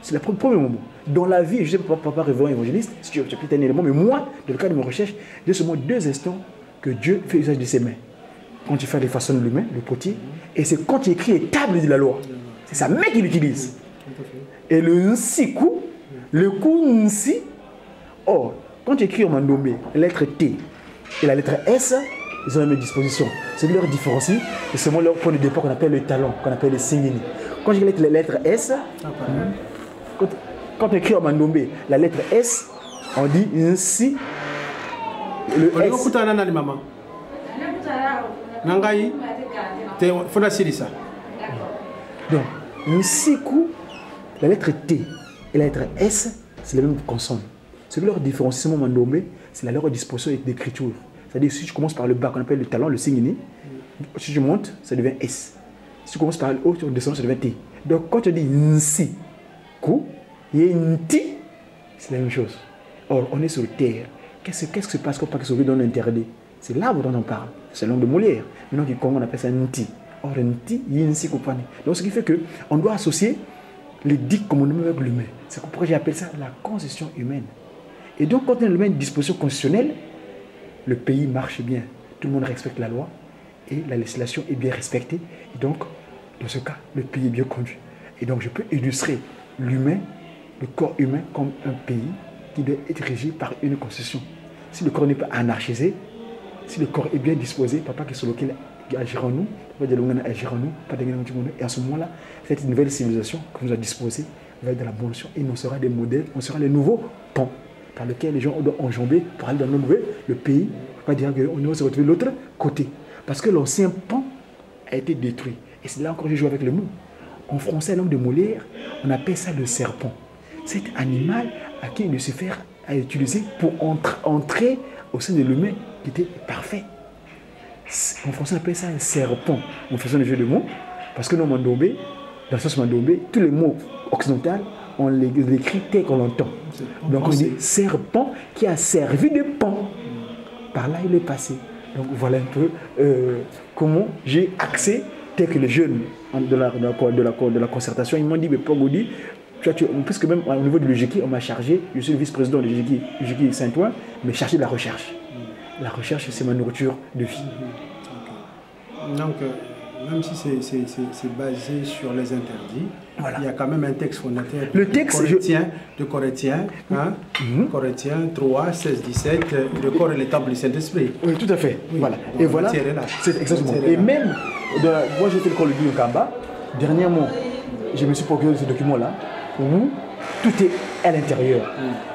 C'est le premier moment. Dans la vie, je ne sais pas, papa révérend évangéliste, si tu as peut-être un élément, mais moi, dans le cadre de mes recherches, j'ai seulement 2 instants que Dieu fait usage de ses mains. Quand il fait les façons de l'humain, le potier, et c'est quand il écrit les tables de la loi. C'est sa main qu'il utilise. Et le nsiku, le coup nsi, or, quand tu écris en mandombe, la lettre T et la lettre S, ils ont la même disposition. Ce qui leur différencie, c'est seulement leur point de départ qu'on appelle le talon, qu'on appelle le singini. Quand j'écris la lettre S, quand on écrit en mandombe la lettre S, on dit ainsi. Le S. Donc, ainsi, la lettre T et la lettre S, c'est la même consonne. Ce qui leur différencie seulement mandombe, c'est leur disposition d'écriture. C'est-à-dire, si je commence par le bas, qu'on appelle le talon, le singini, si je monte, ça devient S. Si tu commences par le haut, tu descends, ça devient T. Donc, quand tu dis ainsi, il y a une T, c'est la même chose. Or, on est sur terre. Qu'est-ce qui se passe quand Papa Kisolokele donne l'interdit? C'est l'arbre dont on parle. C'est le nom de Molière. Maintenant, on appelle ça un T. Or, un T, il y a une T. Donc, ce qui fait qu'on doit associer les 10 commandements avec l'humain. C'est pourquoi j'appelle ça la constitution humaine. Et donc, quand on a une disposition constitutionnelle, le pays marche bien. Tout le monde respecte la loi et la législation est bien respectée. Et donc, dans ce cas, le pays est bien conduit. Et donc, je peux illustrer l'humain, le corps humain, comme un pays qui doit être régi par une constitution. Si le corps n'est pas anarchisé, si le corps est bien disposé, Papa Kisolokele agira en nous, Papa Dilonga agira en nous, et à ce moment-là, cette nouvelle civilisation que nous a disposée va être de la bonne chose et on sera des modèles, on sera les nouveaux ponts par lesquels les gens doivent enjamber pour aller dans le pays. Il ne faut pas dire qu'on doit se retrouver de l'autre côté. Parce que l'ancien pont a été détruit. Et c'est là encore que je joue avec le mot. En français, langue de Molière, on appelle ça le serpent. Cet animal à qui Lucifer a utilisé pour entrer au sein de l'humain qui était parfait. En français, on appelle ça un serpent. En faisant le jeu de mots, parce que dans Mandombe, dans le sens Mandombe, tous les mots occidentaux on l'écrit tel qu'on l'entend. Donc on dit serpent qui a servi de pont. Par là il est passé. Donc voilà un peu comment j'ai accès tel que les jeunes de la concertation, ils m'ont dit, mais Pogodi, puisque même au niveau de l'UGK, on m'a chargé, je suis le vice-président de l'UGK Saint-Ouen, mais chargé de la recherche. La recherche, c'est ma nourriture de vie. Donc, même si c'est basé sur les interdits, voilà. Il y a quand même un texte fondateur de Corinthiens, Corinthiens 3, 16, 17, le corps et les temples du Saint-Esprit. Oui, tout à fait. Oui. Voilà. Et voilà, c'est exactement. Et même, moi j'ai fait le corps de Kamba, dernièrement, je me suis procuré ce document-là, où tout est à l'intérieur.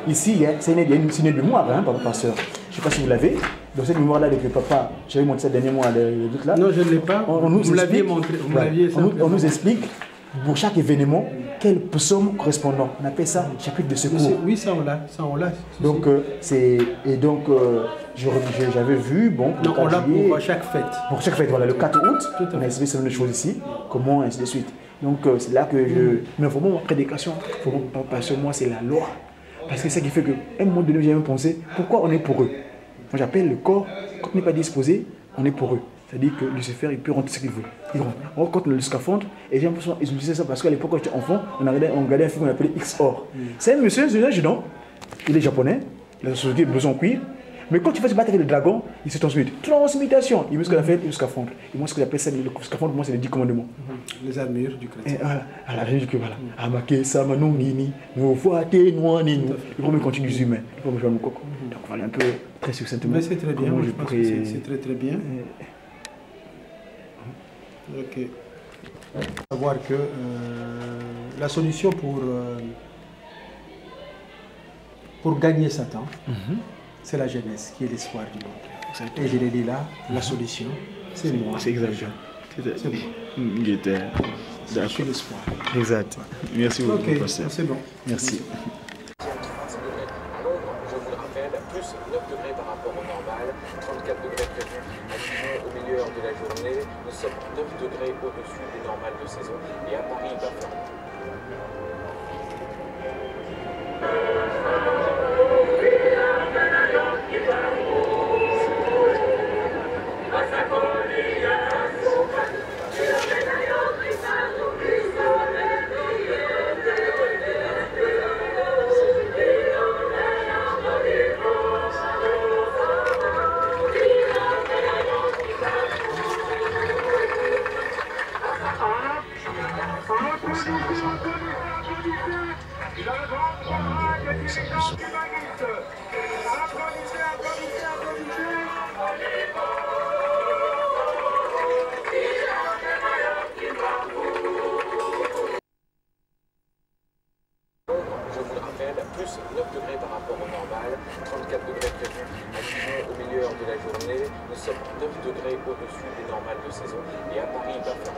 Ici, il y a une mémoire, pasteur. Je ne sais pas si vous l'avez. Dans cette mémoire-là, avec le papa, j'avais montré ça dernièrement à là. Non, je ne l'ai pas. Vous l'aviez montré. On nous explique pour chaque événement quel psaume correspondant. On appelle ça chapitre de secours. Oui, ça on l'a. Donc, j'avais vu, bon, donc on l'a pour chaque fête. Pour chaque fête, voilà, le 4 août, on a expliqué ces choses ici, comment, ainsi de suite. Donc, c'est là que mais vraiment, ma prédication, parce que moi, c'est la loi. Parce que c'est ça qui fait qu'à un moment donné, j'ai même pensé, pourquoi on est pour eux? Moi, j'appelle le corps, quand on n'est pas disposé, on est pour eux. C'est-à-dire que Lucifer, il peut rentrer ce qu'il veut. Il rentre. Alors, quand on a le scaphandre, et j'ai l'impression qu'ils utilisaient ça parce qu'à l'époque, quand j'étais enfant, on regardait un film qu'on appelait XOR. C'est un monsieur, c'est un géant, il est japonais, il a la société besoin en cuir, mais quand tu vas se battre avec le dragon, il se transmute. Transmutation. Il met ce qu'on appelle le scaphandre. Et moi, ce que j'appelle ça, le scaphandre, moi, c'est les 10 commandements. Les armures du chrétien. Et voilà, à la région du voilà. Amake Samano Nini, nous voitez, nous nini. Le premier continue des humains. Le premier joueur de coco. Donc voilà un peu très succinctement. Mais c'est très bien, moi je pense que c'est très très bien. Ok. Savoir que la solution pour gagner Satan, c'est la jeunesse qui est l'espoir du monde. Et je l'ai dit là, la solution, c'est moi. C'est exact. C'est moi. Je suis l'espoir. Exact. Merci beaucoup, pasteur. C'est bon. Merci. Je vous le rappelle, plus 9 degrés par rapport au normal, 34 degrés prévus à Dijon au milieu de la journée. Nous sommes 9 degrés au-dessus des normales de saison. Et à Paris, il va faire plus 9 degrés par rapport au normal, 34 degrés prévus à Dijon au milieu de la journée. Nous sommes 9 degrés au-dessus des normales de saison. Et à Paris, il va faire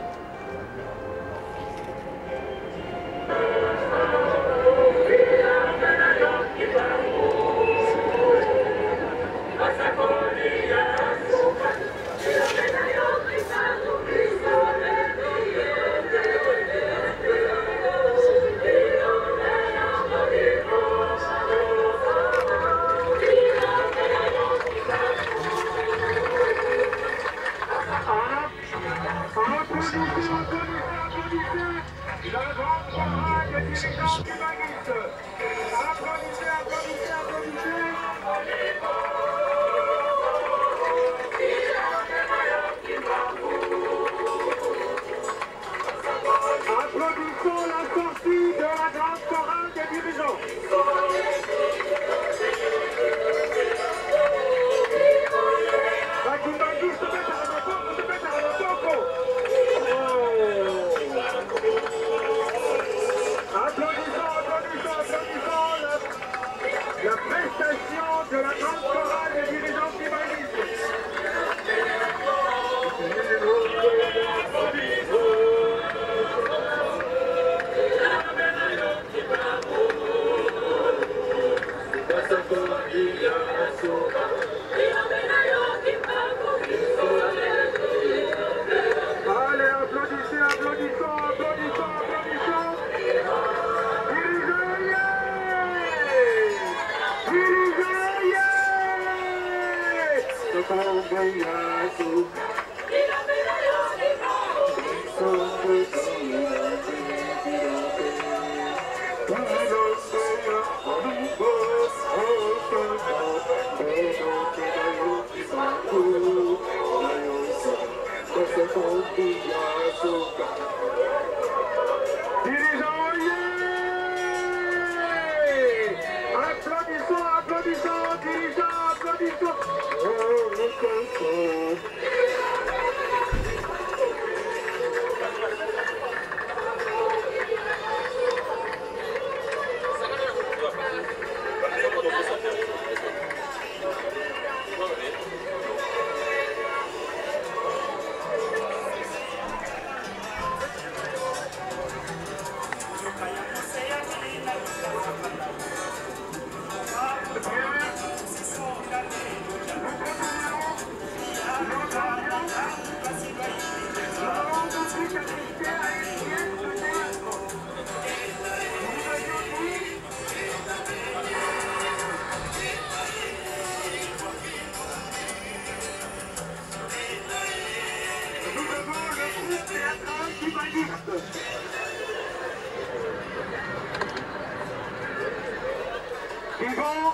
Ils vont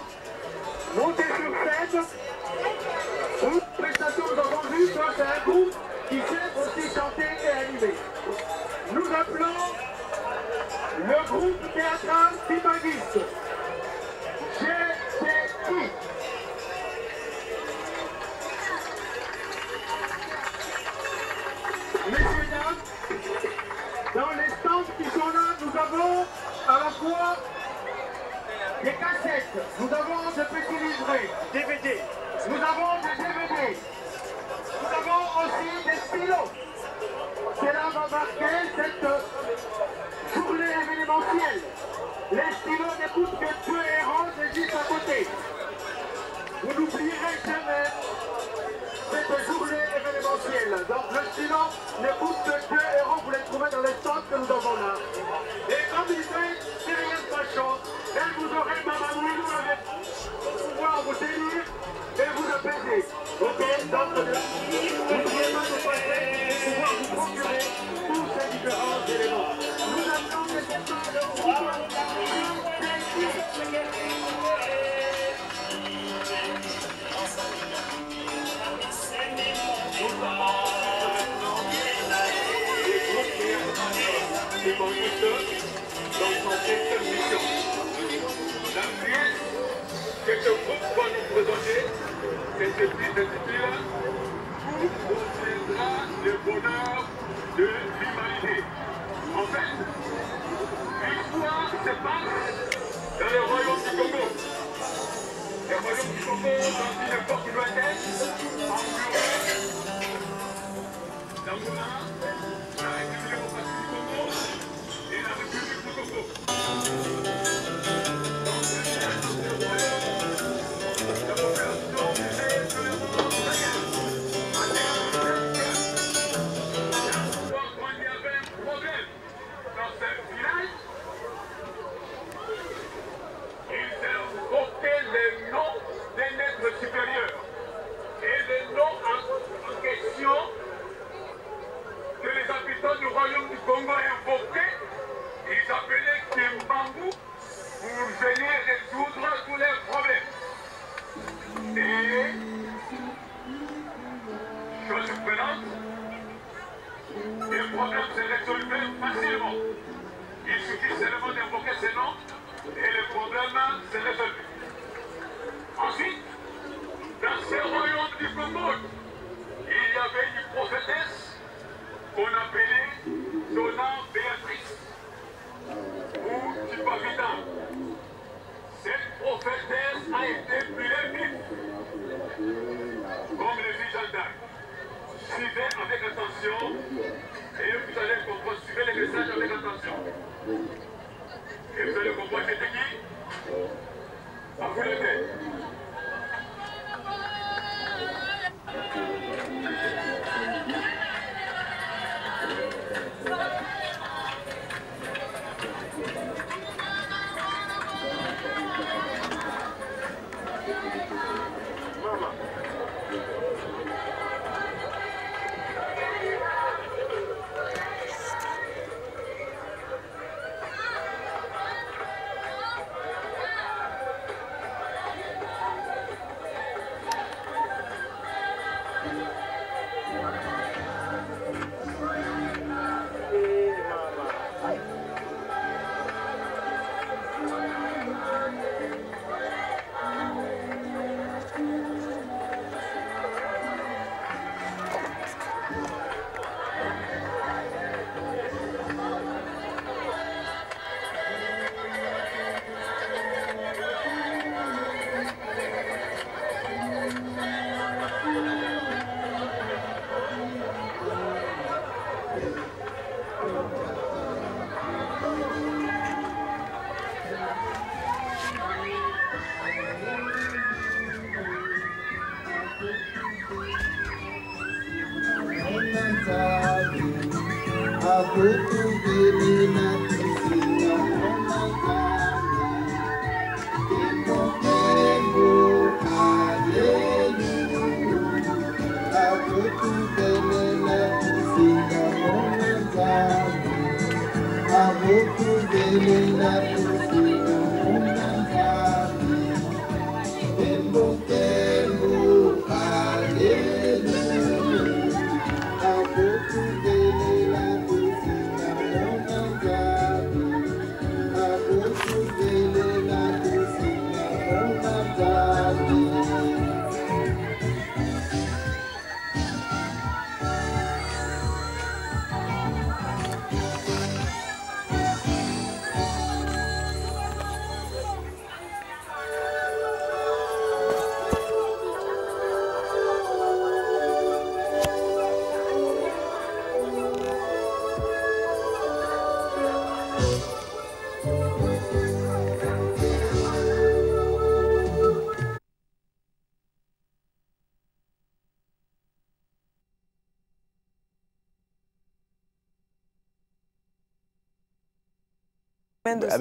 monter sur scène. Une prestation, nous avons vu, c'est un groupe qui sait aussi chanter et animer. Nous appelons le groupe théâtral Timanguiste. GTI. Messieurs, dames, dans les stands qui sont là, nous avons à la fois des cassettes, nous avons de petits livrets, DVD, nous avons des DVD, nous avons aussi des stylos. Cela va marquer cette journée événementielle. Les stylos n'écoutent que deux héros juste à côté. Vous n'oublierez jamais cette journée événementielle. Donc le stylo n'écoute que deux héros, vous les trouvez dans les stands que nous avons là. Et comme il fait, c'est rien de pas chaud. Et vous aurez Maman Louis avec pour pouvoir vous délire et vous apaiser. Ok, donc n'oubliez pas de passer pour pouvoir vous procurer tous ces différents éléments. Nous appelons les états de dans son secteur mission. La pièce que ce groupe va nous présenter, c'est cette pièce intitulée Où reviendra le bonheur de l'humanité. En fait, l'histoire se passe dans le royaume du Congo. Le royaume du Congo, dans une époque lointaine, environ l'Angola, la République démocratique du Congo et la République du Congo. Du royaume du Congo invoqué, ils appelaient Kimbambu pour venir résoudre tous les problèmes. Et, chose surprenante, les problèmes se résolvaient facilement. Il suffit seulement d'invoquer ces noms et les problèmes se résolvaient. Ensuite, dans ce royaume du Congo, il y avait une prophétesse qu'on appelait Donna Béatrice ou Tipavida. Cette prophétesse a été brûlée vive, comme les vies gendarmes. Suivez avec attention et vous allez comprendre, suivez les messages avec attention. Et vous allez comprendre c'était qui? À vous lever.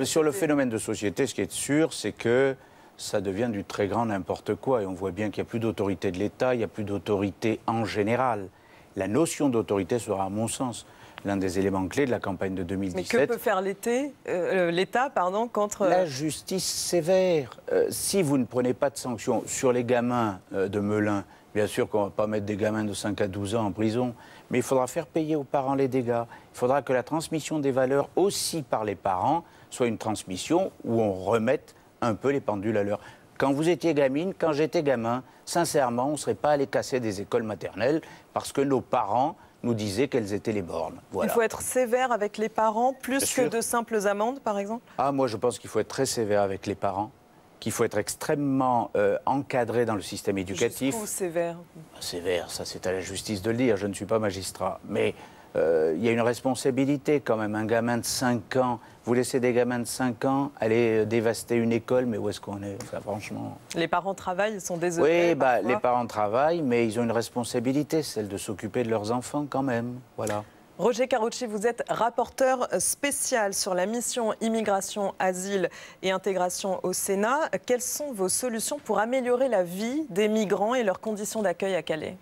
Sur le phénomène de société, ce qui est sûr, c'est que ça devient du très grand n'importe quoi. Et on voit bien qu'il n'y a plus d'autorité de l'État, il n'y a plus d'autorité en général. La notion d'autorité sera, à mon sens, l'un des éléments clés de la campagne de 2017. Mais que peut faire l'État contre... La justice sévère. Si vous ne prenez pas de sanctions sur les gamins de Melun, bien sûr qu'on ne va pas mettre des gamins de 5 à 12 ans en prison, mais il faudra faire payer aux parents les dégâts. Il faudra que la transmission des valeurs aussi par les parents soit une transmission où on remette un peu les pendules à l'heure. Quand vous étiez gamine, quand j'étais gamin, sincèrement, on ne serait pas allé casser des écoles maternelles parce que nos parents nous disaient quelles étaient les bornes. Voilà. Il faut être sévère avec les parents, plus que de simples amendes, par exemple? Moi, je pense qu'il faut être très sévère avec les parents, qu'il faut être extrêmement encadré dans le système éducatif. Jusqu'où sévère? Sévère, ça c'est à la justice de le dire, je ne suis pas magistrat. Mais il y a une responsabilité quand même. Un gamin de 5 ans, vous laissez des gamins de 5 ans aller dévaster une école, mais où est-ce qu'on est, enfin, franchement... Les parents travaillent, ils sont désolés. Oui, les parents travaillent, mais ils ont une responsabilité, celle de s'occuper de leurs enfants quand même, voilà. Roger Karoutchi, vous êtes rapporteur spécial sur la mission immigration, asile et intégration au Sénat. Quelles sont vos solutions pour améliorer la vie des migrants et leurs conditions d'accueil à Calais?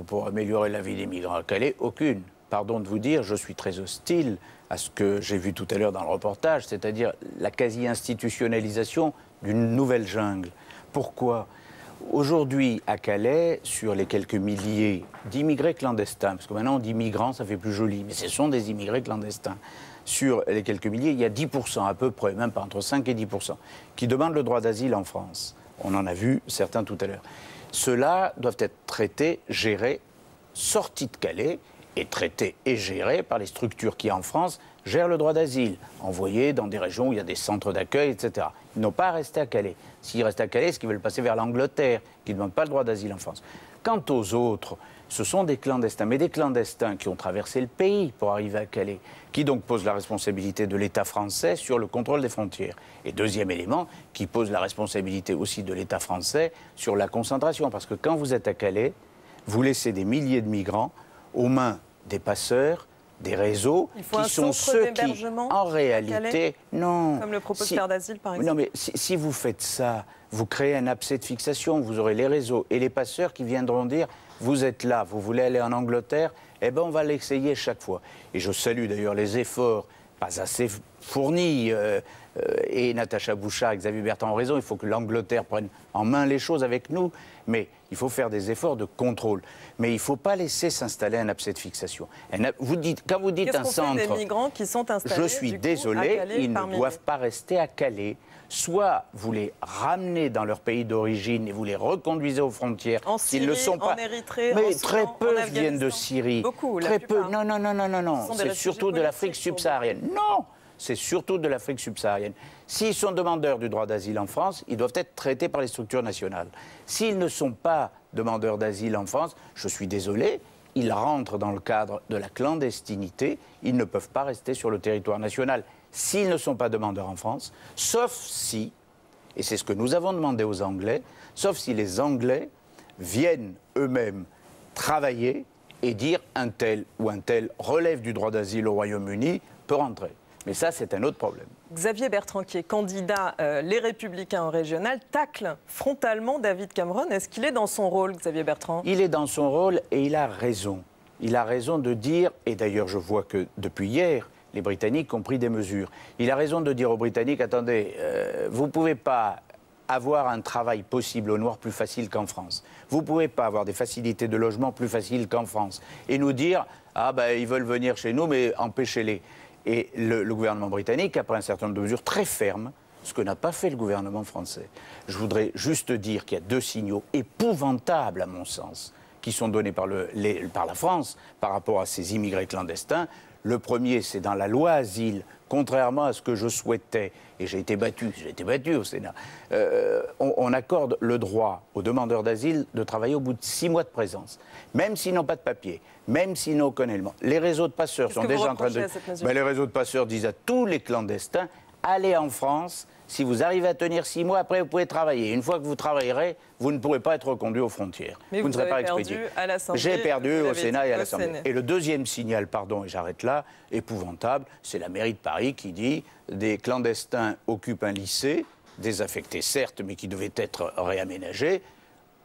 Pour améliorer la vie des migrants à Calais, aucune. Pardon de vous dire, je suis très hostile à ce que j'ai vu tout à l'heure dans le reportage, c'est-à-dire la quasi-institutionnalisation d'une nouvelle jungle. Pourquoi ? Aujourd'hui, à Calais, sur les quelques milliers d'immigrés clandestins, parce que maintenant on dit migrants, ça fait plus joli, mais ce sont des immigrés clandestins. Sur les quelques milliers, il y a 10% à peu près, même pas entre 5 et 10%, qui demandent le droit d'asile en France. On en a vu certains tout à l'heure. Ceux-là doivent être traités, gérés, sortis de Calais et traités et gérés par les structures qui, en France, gèrent le droit d'asile, envoyés dans des régions où il y a des centres d'accueil, etc. Ils n'ont pas à rester à Calais. S'ils restent à Calais, c'est qu'ils veulent passer vers l'Angleterre, qui ne demandent pas le droit d'asile en France. Quant aux autres, ce sont des clandestins, mais des clandestins qui ont traversé le pays pour arriver à Calais, qui donc posent la responsabilité de l'État français sur le contrôle des frontières. Et deuxième élément, qui pose la responsabilité aussi de l'État français sur la concentration. Parce que quand vous êtes à Calais, vous laissez des milliers de migrants aux mains des passeurs, des réseaux, qui sont ceux qui, en réalité, non. Comme le propose Terre d'Asile, par exemple. Non, mais si vous faites ça, vous créez un abcès de fixation. Vous aurez les réseaux et les passeurs qui viendront dire « Vous êtes là, vous voulez aller en Angleterre, eh bien, on va l'essayer chaque fois. » Et je salue d'ailleurs les efforts, pas assez fournis, et Natacha Bouchard et Xavier Bertrand ont raison, il faut que l'Angleterre prenne en main les choses avec nous, mais il faut faire des efforts de contrôle. Mais il ne faut pas laisser s'installer un abcès de fixation. Quand vous dites un centre, des migrants qui sont installés, je suis désolé, ils ne doivent pas rester à Calais. Soit vous les ramenez dans leur pays d'origine et vous les reconduisez aux frontières. En Syrie, ne sont pas... en Érythrée, mais en très Soudan, peu en viennent de Syrie. Beaucoup, très peu. Non. C'est surtout de l'Afrique subsaharienne. Non, c'est surtout de l'Afrique subsaharienne. S'ils sont demandeurs du droit d'asile en France, ils doivent être traités par les structures nationales. S'ils ne sont pas demandeurs d'asile en France, je suis désolé, ils rentrent dans le cadre de la clandestinité, ils ne peuvent pas rester sur le territoire national. S'ils ne sont pas demandeurs en France, sauf si, et c'est ce que nous avons demandé aux Anglais, sauf si les Anglais viennent eux-mêmes travailler et dire un tel ou un tel relève du droit d'asile au Royaume-Uni peut rentrer. Mais ça, c'est un autre problème. Xavier Bertrand, qui est candidat Les Républicains en régional, tacle frontalement David Cameron. Est-ce qu'il est dans son rôle, Xavier Bertrand? Il est dans son rôle et il a raison. Il a raison de dire, et d'ailleurs je vois que depuis hier, les Britanniques ont pris des mesures. Il a raison de dire aux Britanniques, attendez, vous ne pouvez pas avoir un travail possible au noir plus facile qu'en France. Vous ne pouvez pas avoir des facilités de logement plus faciles qu'en France. Et nous dire, ah ben ils veulent venir chez nous, mais empêchez-les. Et le gouvernement britannique a pris un certain nombre de mesures très fermes, ce que n'a pas fait le gouvernement français. Je voudrais juste dire qu'il y a deux signaux épouvantables, à mon sens, qui sont donnés par la France par rapport à ces immigrés clandestins. Le premier, c'est dans la loi asile, contrairement à ce que je souhaitais, et j'ai été battu au Sénat, on accorde le droit aux demandeurs d'asile de travailler au bout de 6 mois de présence, même s'ils n'ont pas de papier, même s'ils n'ont aucun élément. Les réseaux de passeurs sont déjà en train de... les réseaux de passeurs disent à tous les clandestins, allez en France, si vous arrivez à tenir 6 mois, après vous pouvez travailler. Une fois que vous travaillerez, vous ne pourrez pas être reconduit aux frontières. Mais vous ne serez pas expédié. J'ai perdu au Sénat et à l'Assemblée. Et le deuxième signal, pardon, et j'arrête là, épouvantable, c'est la mairie de Paris qui dit des clandestins occupent un lycée, désaffecté certes, mais qui devait être réaménagé.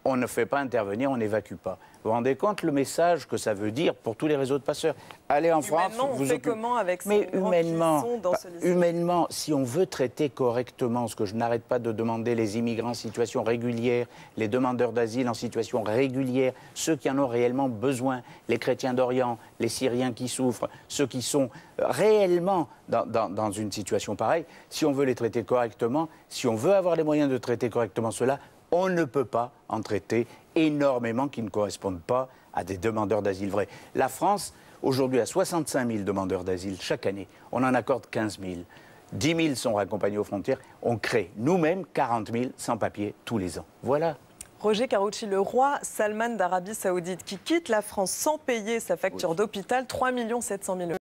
On ne fait pas intervenir, on n'évacue pas. Vous vous rendez compte le message que ça veut dire pour tous les réseaux de passeurs? Allez en France, vous fait comment avec ces migrants qui sont dans ce lycée? Humainement, si on veut traiter correctement, ce que je n'arrête pas de demander, les immigrants en situation régulière, les demandeurs d'asile en situation régulière, ceux qui en ont réellement besoin, les chrétiens d'Orient, les Syriens qui souffrent, ceux qui sont réellement dans une situation pareille, si on veut les traiter correctement, si on veut avoir les moyens de traiter correctement cela, on ne peut pas en traiter énormément qui ne correspondent pas à des demandeurs d'asile vrais. La France, aujourd'hui, a 65 000 demandeurs d'asile chaque année. On en accorde 15 000. 10 000 sont raccompagnés aux frontières. On crée nous-mêmes 40 000 sans-papiers tous les ans. Voilà. Roger Karoutchi, le roi Salman d'Arabie Saoudite, qui quitte la France sans payer sa facture d'hôpital, 3 700 000 €.